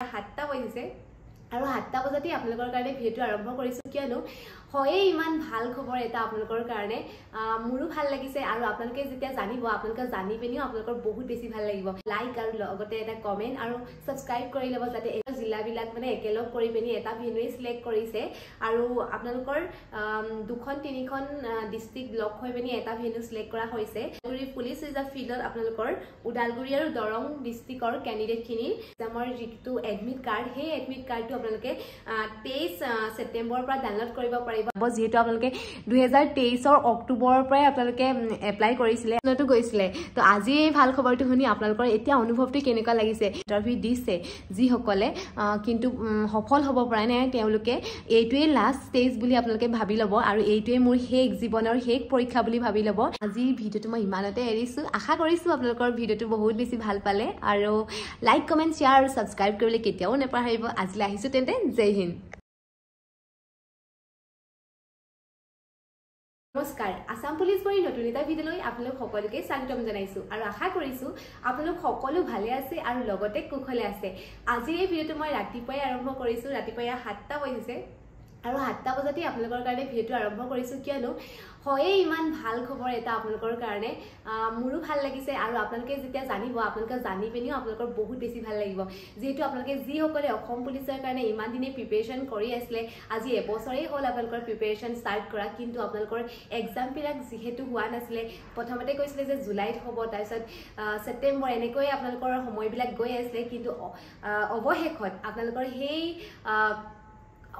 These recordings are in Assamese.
7টা বাজিছে আৰু 7টা বজাতে আপোনালোকৰ কাৰণে ভিডিঅ'টো আৰম্ভ কৰিছো কিয়নো হয় ইমান ভাল খবৰ এটা আপোনালোকৰ কাৰণে মোৰো ভাল লাগিছে আৰু আপোনালোকে যেতিয়া জানিব আপোনালোকে জানি পেনিও আপোনালোকৰ বহুত বেছি ভাল লাগিব লাইক আৰু লগতে এটা কমেন্ট আৰু সাবস্ক্ৰাইব কৰি লব যাতে এই জিলাবিলাক মানে একেলগ কৰি পেনি এটা ভিডিঅ সিলেক্ট কৰিছে আৰু আপোনালোকৰ দুখন তিনিখন ডিস্ট্ৰিক্ট ব্লক হৈ পেনি এটা ভিডিঅ সিলেক্ট কৰা হৈছে পুলিচ ৰিজাৰ্ভ ফিল্ডত আপোনালোকৰ উদালগুৰি আৰু দৰং ডিস্ট্ৰিক্টৰ ক্যান্ডিডেট খিনি আমাৰ যিটো এডমিট কাৰ্ড সেই এডমিট কাৰ্ডটো আপোনালোকে 23 ছেপ্টেম্বৰৰ পৰা ডাউনলোড কৰিব পাৰিব যেহেতু আপোনালোকে 2023 ৰ অক্টোবৰৰ পৰা আপোনালোকে এপ্লাই কৰিছিলে নটো গৈছিলে তো আজি এই ভাল খবৰটো শুনি আপোনালোকৰ এতিয়া অনুভৱটো কেনেকুৱা লাগিছে ইন্টাৰভিউ দিছে যি সকলে কিন্তু সফল হ'ব পৰা নাই তেওঁলোকে এইটোৱে লাষ্ট ষ্টেজ বুলি আপোনালোকে ভাবি ল'ব আৰু এইটোৱে মোৰ শেষ জীৱনৰ শেষ পৰীক্ষা বুলি ভাবি ল'ব আজি ভিডিঅ'টো মই ইমানতে এৰিছো আশা কৰিছো আপোনালোকৰ ভিডিঅ'টো বহুত বেছি ভাল পালে আৰু লাইক কমেন্ট শেয়াৰ আৰু সাবস্ক্ৰাইব কৰিবলৈ কেতিয়াও নেপাহৰিব আজিলৈ আহিছো তেন্তে জয় হিন্দ নমস্কাৰ আসাম পুলিচ বৰী নতুন এটা ভিডিঅ'লৈ আপোনালোক সকলোকে স্বাগতম জনাইছো আৰু আশা কৰিছো আপোনালোক সকলো ভালে আছে আৰু লগতে কুশলে আছে আজি এই ভিডিঅ'টো মই ৰাতিপুৱাই আৰম্ভ কৰিছো ৰাতিপুৱা 7টা বাজিছে আৰু 7টা বজাতে আপোনালোকৰ কাৰণে ভিডিঅ'টো আৰম্ভ কৰিছো কিয়নো হয় ইমান ভাল খবৰ এটা আপোনালোকৰ কাৰণে মোৰো ভাল লাগিছে আৰু আপোনালোকে যেতিয়া জানিব আপোনালোকে জানি পেনিও আপোনালোকৰ বহুত বেছি ভাল লাগিব যেহেতু আপোনালোকে যি সকলে অসম পুলিচৰ কাৰণে ইমান দিনে প্ৰিপাৰেচন কৰি আছিল আজি এবছৰেই হ'ল আপোনালোকৰ প্ৰিপাৰেচন ষ্টাৰ্ট কৰা কিন্তু আপোনালোকৰ এক্সাম বিলাক যেহেতু হোৱা নাছিলে প্ৰথমতে কৈছিলে যে জুলাইত হ'ব তাৰ পিছত ছেপ্টেম্বৰ এনেকৈ আপোনালোকৰ সময়বিলাক গৈ আছিল কিন্তু অৱশেষত আপোনালোকৰ সেই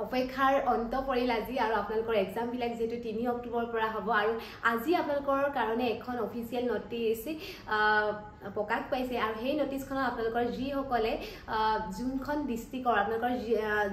অপেক্ষাৰ অন্ত পৰিল আজি আৰু আপোনালোকৰ এক্সাম বিলাক যেটো 3 অক্টোবৰ পৰা হ'ব আৰু আজি আপোনালোকৰ কাৰণে এখন অফিচিয়েল নোটিছ প্ৰকাশ পাইছে আৰু সেই নোটিছখন আপোনালোকৰ যি সকলে জুনখন ডিস্ট্ৰিক্টৰ আপোনালোকৰ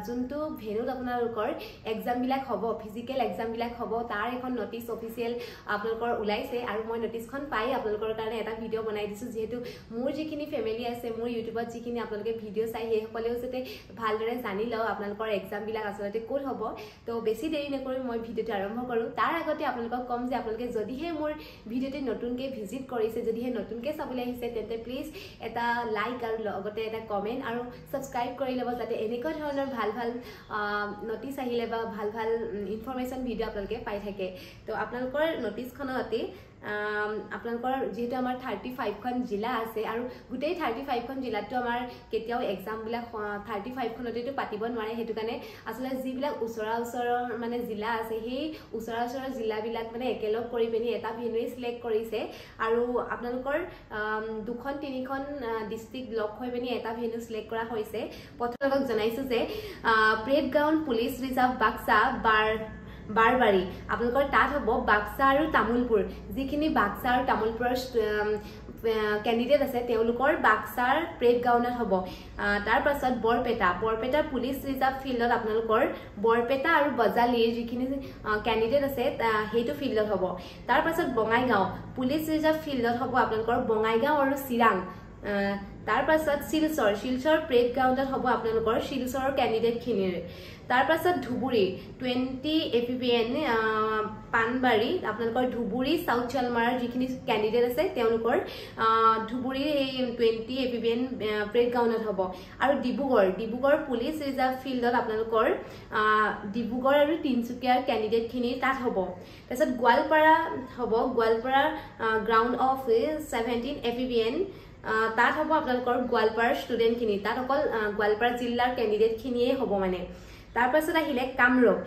জুনটো ভেনুত আপোনালোকৰ এক্সাম বিলাক হ'ব ফিজিক্যাল এক্সাম বিলাক হ'ব তাৰ এখন নোটিছ অফিচিয়েল আপোনালোকৰ ওলাইছে আৰু মই নোটিছখন পাই আপোনালোকৰ কাৰণে এটা ভিডিঅ বনাই দিছো যেহেতু মোৰ যিখিনি ফ্যামিলি আছে মোৰ ইউটিউবত যিখিনি আপোনালোকে ভিডিঅ চাই সেই সকলেও যাতে ভালদৰে জানি লও আপোনালোকৰ এক্সাম বিলাক আসলতে কোন হ'ব তো বেছি দেৰি নকৰি মই ভিডিঅ'টো আৰম্ভ কৰো তাৰ আগতে আপোনালোকক কম যে আপোনালোকে যদিহে মোৰ ভিডিঅ'টো নতুনকৈ ভিজিট কৰিছে যদিহে নতুনকৈ চাবলৈ আহিছে তেন্তে প্লিজ এটা লাইক আৰু লগতে এটা কমেন্ট আৰু সাবস্ক্ৰাইব কৰি লব যাতে এনেকুৱা ধৰণৰ ভাল ভাল নোটিছ আহিলে বা ভাল ভাল ইনফৰমেশন ভিডিঅ' আপোনালোকে পাই থাকে তো আপোনালোকৰ নোটিছখনতে আপোনালোকৰ যেহেতু আমাৰ 35 খন জিলা আছে আৰু গুটেই 35 খন জিলাটো আমাৰ কেতিয়াও এক্সাম বিলাক 35 খনতেটো পাতিব নোৱাৰে হেতু কাৰণে আসলে যিবিলাক ওচৰৰ মানে জিলা আছে সেই ওচৰৰ জিলা বিলাক মানে একেলগ কৰি পেনি এটা ভিডিঅ সিলেক্ট কৰিছে আৰু আপোনালোকৰ দুখন তিনিখন ডিস্ট্ৰিক্ট ব্লক হৈ পেনি এটা ভিডিঅ সিলেক্ট কৰা হৈছে প্ৰথমে জনাইছো যে parade ground police reserve Baksa Barbari আপোনালোকৰ তাত হ'ব বাক্সা আৰু তামুলপুৰ যিখিনি বাক্সা আৰু তামুলপুৰৰ ক্যান্ডিডেট আছে তেওঁলোকৰ বাক্সাৰ প্ৰেড গ্ৰাউণ্ডত হ'ব তাৰ পাছত বৰপেটা পুলিচ ৰিজাৰ্ভ ফিল্ডত আপোনালোকৰ বৰপেটা আৰু বজালিৰ যিখিনি ক্যান্ডিডেট আছে হেতু ফিল্ডত হ'ব তাৰ পাছত বঙাইগাঁও পুলিচ ৰিজাৰ্ভ ফিল্ডত হ'ব আপোনালোকৰ বঙাইগাঁও আৰু চিৰাং তাৰ পাছত শিলচৰ প্ৰেড গ্ৰাউণ্ডত হ'ব আপোনালোকৰ শিলচৰৰ ক্যান্ডিডেট খিনিৰ তাৰ পাছত ধুবুৰী 20 এপিবিএন পানবাৰী আপোনালোকৰ ধুবুৰী সাউথ চালমাৰাৰ যিখিনি ক্যান্ডিডেট আছে তেওঁলোকৰ ধুবুৰী 20 এপিবিএন প্ৰেড গ্ৰাউণ্ডত হ'ব আৰু ডিব্ৰুগড় পুলিচ ৰিজাৰ্ভ ফিল্ডত আপোনালোকৰ ডিব্ৰুগড় আৰু তিনচুকীয়াৰ ক্যান্ডিডেট খিনি তাত হ'ব তাৰপিছত গোৱালপাৰা হ'ব গোৱালপাৰা গ্ৰাউণ্ড অফ 17 এপিবিএন তাত হ'ব আপোনালোকৰ গোৱালপাৰাৰ ষ্টুডেন্ট খিনি তাত অকল গোৱালপাৰা জিলাৰ ক্যান্ডিডেট খিনিয়ে হ'ব মানে তাৰ পাছত আহিলে কামৰূপ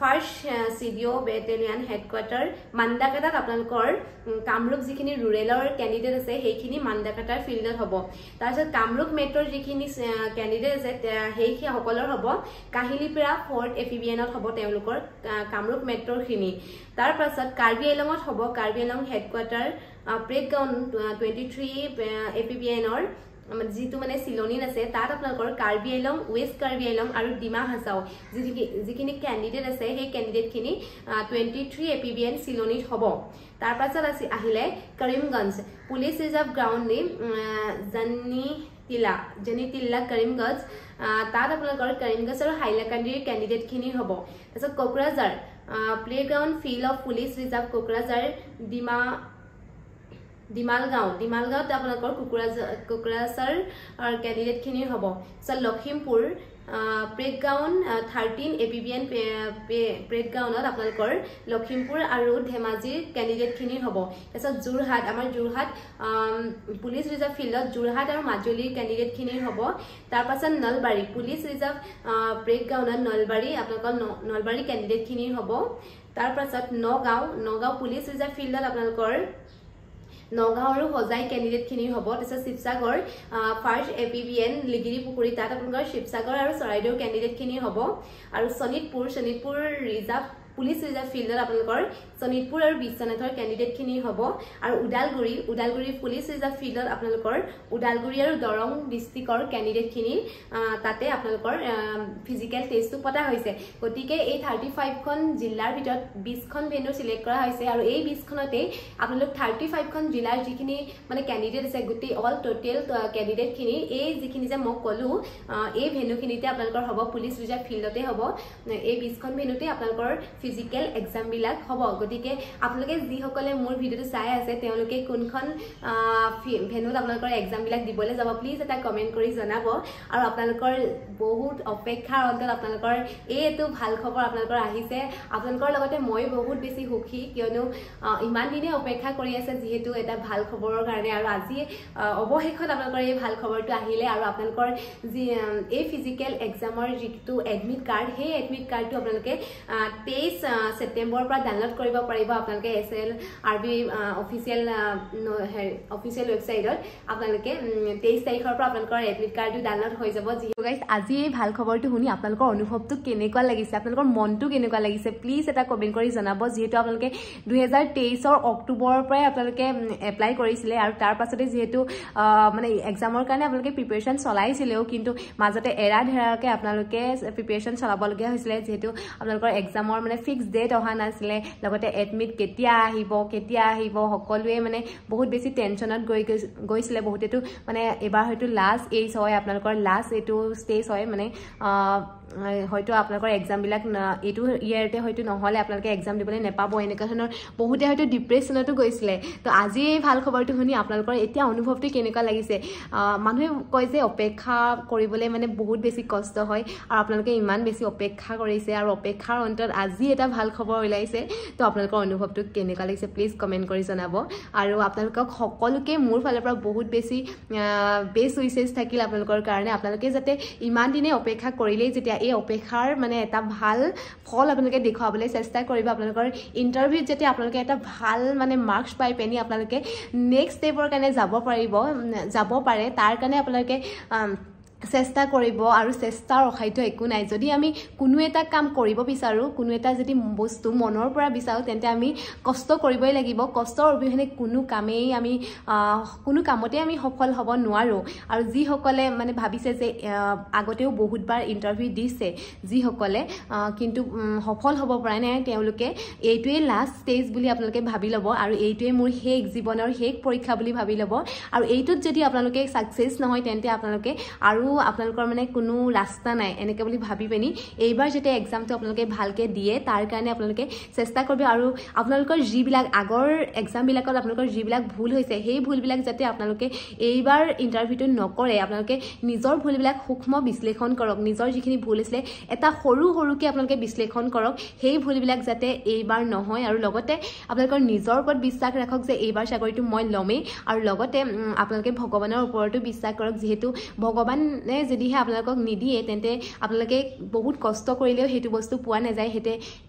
ফাৰ্ষ্ট সিডিও বেটেলিয়ন হেডকোৱাৰ্টাৰ মান্দাকাটাত আপোনালোকৰ কামৰূপ যিখিনি ৰুৰেলৰ ক্যান্ডিডেট আছে সেইখিনি মান্দাকাটাৰ ফিল্ডত হ'ব তাৰপিছত কামৰূপ মেট্ৰৰ যিখিনি ক্যান্ডিডেট আছে সেই সকলৰ হ'ব কাহিলিপাৰা 4th এপিবিএনত হ'ব তেওঁলোকৰ কামৰূপ মেট্ৰৰ খিনি তাৰ পাছত কাৰ্বি আংলঙত হ'ব Karbi Anglong headquarter parade ground 23 এপিবিএনৰ যিটো মানে সিলনিত আছে তাত আপোনালোকৰ কাৰ্বি আংলং ওয়েষ্ট কাৰ্বি আংলং আৰু ডিমা হাছাও যিখিনি ক্যান্ডিডেট আছে সেই ক্যান্ডিডেট খিনি 23 এপিবিএন সিলনিত হ'ব তাৰ পাছত আহিলে কৰিমগঞ্জ পুলিচ ৰিজাৰ্ভ গ্ৰাউণ্ড জনিতিল্লা কৰিমগঞ্জ তাত আপোনালোকৰ কৰিমগঞ্জ আৰু হাইলাকান্দিৰ ক্যান্ডিডেট খিনি হ'ব তাৰপিছত Kokrajhar playground field of police reserve Kokrajhar ডিমালগাঁৱত আপোনালোকৰ কুকুৰাচাৰ কেণ্ডিডেটখিনিৰ হ'ব সো লখিমপুৰ প্ৰেগগাউন 13 APBN প্ৰেগগাউনত আপোনালোকৰ লখিমপুৰ আৰু ধেমাজিৰ কেণ্ডিডেটখিনিৰ হ'ব তাৰপিছত যোৰহাট আমাৰ যোৰহাট পুলিচ ৰিজাৰ্ভ ফিল্ডত যোৰহাট আৰু মাজুলীৰ কেণ্ডিডেটখিনিৰ হ'ব তাৰপাছত নলবাৰী পুলিচ ৰিজাৰ্ভ প্ৰেগগাউনত নলবাৰী আপোনালোকৰ নলবাৰী কেণ্ডিডেটখিনিৰ হ'ব তাৰপাছত নগাঁও পুলিচ ৰিজাৰ্ভ ফিল্ডত আপোনালোকৰ নগাঁও আৰু হজাই কেণ্ডিডেটখিনিৰ হ'ব তাৰপিছত শিৱসাগৰ ফাৰ্ষ্ট APBN লিগিৰি পুখুৰী তাত আপোনালোকৰ শিৱসাগৰ আৰু চৰাইদেউ কেণ্ডিডেটখিনিৰ হ'ব আৰু শোণিতপুৰ ৰিজাৰ্ভ পুলিচ ৰিজাৰ্ভ ফিল্ডত আপোনালোকৰ শোণিতপুৰ আৰু বিশ্বনাথৰ কেণ্ডিডেটখিনিৰ হ'ব আৰু ওদালগুৰি পুলিচ ৰিজাৰ্ভ ফিল্ডত আপোনালোকৰ ওদালগুৰি আৰু দৰং ডিষ্ট্ৰিক্টৰ কেণ্ডিডেটখিনি তাতে আপোনালোকৰ ফিজিকেল টেষ্টটো পতা হৈছে গতিকে এই 35খন জিলাৰ ভিতৰত 20খন ভেন্যু সিলেক্ট কৰা হৈছে আৰু এই 20খনতে আপোনালোক 35খন জিলাৰ যিখিনি মানে কেণ্ডিডেট আছে গোটেই অল টোটেল কেণ্ডিডেটখিনি এই যিখিনি যে মই ক'লো এই ভেন্যুখিনিতে আপোনালোকৰ হ'ব পুলিচ ৰিজাৰ্ভ ফিল্ডতে হ'ব এই 20খন ভেন্যুতে আপোনালোকৰ ফিজিকেল এক্সাম বিলাক হ'ব গতিকে আপোনালোকে যিসকলে মোৰ ভিডিওটো চাই আছে তেওঁলোকে কোনখন ভেন্যুত আপোনালোকৰ এক্সাম বিলাক দিবলৈ যাব প্লিজ এটা কমেন্ট কৰি জনাব আৰু আপোনালোকৰ বহুত অপেক্ষাৰ অন্তত আপোনালোকৰ এইটো ভাল খবৰ আপোনালোকৰ আহিছে আপোনালোকৰ লগতে মই বহুত বেছি সুখী কিয়নো ইমান দিনে অপেক্ষা কৰি আছে যিহেতু এটা ভাল খবৰৰ কাৰণে আৰু আজি অৱশেষত আপোনালোকৰ এই ভাল খবৰটো আহিলে আৰু আপোনালোকৰ যি এই ফিজিকেল এক্সামৰ যিটো এডমিট কাৰ্ড সেই এডমিট কাৰ্ডটো আপোনালোকে 23 সেপ্টেম্বৰৰ পৰা ডাউনলোড কৰিব পাৰিব আপোনালোকে SLRB অফিচিয়েল ৱেবছাইটত আপোনালোকে 23 তাৰিখৰ পৰা আপোনালোকৰ এডমিট কাৰ্ডটো ডাউনলোড হৈ যাব যিহেতু গাইজ আজি এই ভাল খবৰটো শুনি আপোনালোকৰ অনুভৱটো কেনেকুৱা লাগিছে আপোনালোকৰ মনটো কেনেকুৱা লাগিছে প্লিজ এটা কমেন্ট কৰি জনাব যিহেতু আপোনালোকে 2023 অক্টোবৰৰ পৰাই আপোনালোকে এপ্লাই কৰিছিলে আৰু তাৰ পাছতে যিহেতু মানে এক্সামৰ কাৰণে আপোনালোকে প্ৰিপাৰেচন চলাইছিলেও কিন্তু মাজতে এৰাধেৰাকে আপোনালোকে প্ৰিপাৰেচন চলাবলগীয়া হৈছিলে যিহেতু আপোনালোকৰ এক্সামৰ মানে ফিক্স ডেট অহা নাছিলে লগতে এডমিট কেতিয়া আহিব সকলোৱে মানে বহুত বেছি টেনচনত গৈছিলে বহুতেতো মানে এবাৰ হয়তো লাষ্ট এইজ হয় আপোনালোকৰ লাষ্ট এইটো ষ্টেজ হয় মানে হয়তো আপোনালোকৰ এক্সাম বিলাক এইটো ইয়াৰতে হয়তো নহলে আপোনালোকে এক্সাম দিবলৈ নেপাব এনেকুৱা ধৰণৰ বহুতে হয়তো ডিপ্ৰেছনতো গৈছিলে তো আজি এই ভাল খবৰটো শুনি আপোনালোকৰ এতিয়া অনুভৱটো কেনেকুৱা লাগিছে মানুহে কয় যে অপেক্ষা কৰিবলৈ মানে বহুত বেছি কষ্ট হয় আৰু আপোনালোকে ইমান বেছি অপেক্ষা কৰিছে আৰু অপেক্ষাৰ অন্তত আজি এটা ভাল খবৰ ওলাইছে তো আপোনালোকৰ অনুভৱটো কেনেকুৱা লাগিছে প্লিজ কমেন্ট কৰি জনাব আৰু আপোনালোকক সকলোকে মোৰ ফালৰ পৰা বহুত বেছি বেষ্ট উইচেছ থাকিল আপোনালোকৰ কাৰণে আপোনালোকে যাতে ইমান দিনে অপেক্ষা কৰিলেই যেতিয়া এই অপেক্ষাৰ মানে এটা ভাল ফল আপোনালোকে দেখুৱাবলৈ চেষ্টা কৰিব আপোনালোকৰ ইন্টাৰভিউত যাতে আপোনালোকে এটা ভাল মানে মাৰ্কছ পাই পেনি আপোনালোকে নেক্সট ষ্টেপৰ কাৰণে যাব পাৰে তাৰ কাৰণে আপোনালোকে চেষ্টা কৰিব আৰু চেষ্টাৰ অখাদ্য একো নাই যদি আমি কোনো এটা কাম কৰিব বিচাৰো কোনো এটা যদি বস্তু মনৰ পৰা বিচাৰো তেন্তে আমি কষ্ট কৰিবই লাগিব কষ্টৰ অবিহনে কোনো কামতে আমি সফল হ'ব নোৱাৰো আৰু যিসকলে মানে ভাবিছে যে আগতেও বহুতবাৰ ইন্টাৰভিউ দিছে যিসকলে কিন্তু সফল হ'ব পৰা নাই তেওঁলোকে এইটোৱে লাষ্ট ষ্টেজ বুলি আপোনালোকে ভাবি ল'ব আৰু এইটোৱে মোৰ শেষ জীৱনৰ শেষ পৰীক্ষা বুলি ভাবি ল'ব আৰু এইটোত যদি আপোনালোকে সাকসেস নহয় তেন্তে আপোনালোকে আৰু আপোনালোকৰ মানে কোনো ৰাস্তা নাই এনেকৈ বুলি ভাবি পেনি এইবাৰ যেতে এক্সামটো আপোনালোকে ভালকে দিয়ে তাৰ কাৰণে আপোনালোকে চেষ্টা কৰিব আৰু আপোনালোকৰ যিবিলাক আগৰ এক্সাম বিলাকত আপোনালোকৰ যিবিলাক ভুল হৈছে সেই ভুলবিলাক যাতে আপোনালোকে এইবাৰ ইন্টাৰভিউটো নকৰে আপোনালোকে নিজৰ ভুলবিলাক সূক্ষ্ম বিশ্লেষণ কৰক নিজৰ যিখিনি ভুল হৈছে এটা সৰুকে আপোনালোকে বিশ্লেষণ কৰক সেই ভুলবিলাক যাতে এইবাৰ নহয় আৰু লগতে আপোনালোকৰ নিজৰ ওপৰত বিশ্বাস ৰাখক যে এইবাৰ চাকৰিটো মই লমেই আৰু লগতে আপোনালোকে ভগৱানৰ ওপৰতো বিশ্বাস কৰক যেহেতু ভগৱানে যদিহে আপোনালোকক নিদিয়ে তেন্তে আপোনালোকে বহুত কষ্ট কৰিলেও হেতু বস্তু পোৱা নাযায়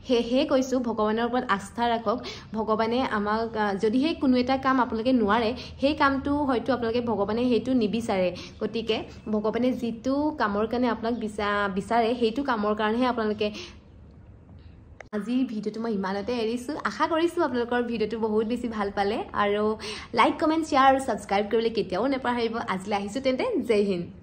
হেহে কৈছো ভগৱানৰ ওপৰত আস্থা ৰাখক ভগৱানে আমাক যদিহে কোনো এটা কাম আপোনালোকে নোৱাৰে সেই কামটো হয়তো আপোনালোকে ভগৱানে হেতু নিবিচাৰে গতিকে ভগৱানে যিটো কামৰ কাৰণে আপোনাক বিচাৰে হেতু কামৰ কাৰণেহে আপোনালোকে আজি ভিডিওটো মই ইমানতে এৰিছো আশা কৰিছো আপোনালোকৰ ভিডিওটো বহুত বেছি ভাল পালে আৰু লাইক কমেন্ট শেয়াৰ আৰু সাবস্ক্ৰাইব কৰিবলৈ কেতিয়াও নেপাহৰিব আজিলৈ আহিছো তেন্তে জয় হিন্দ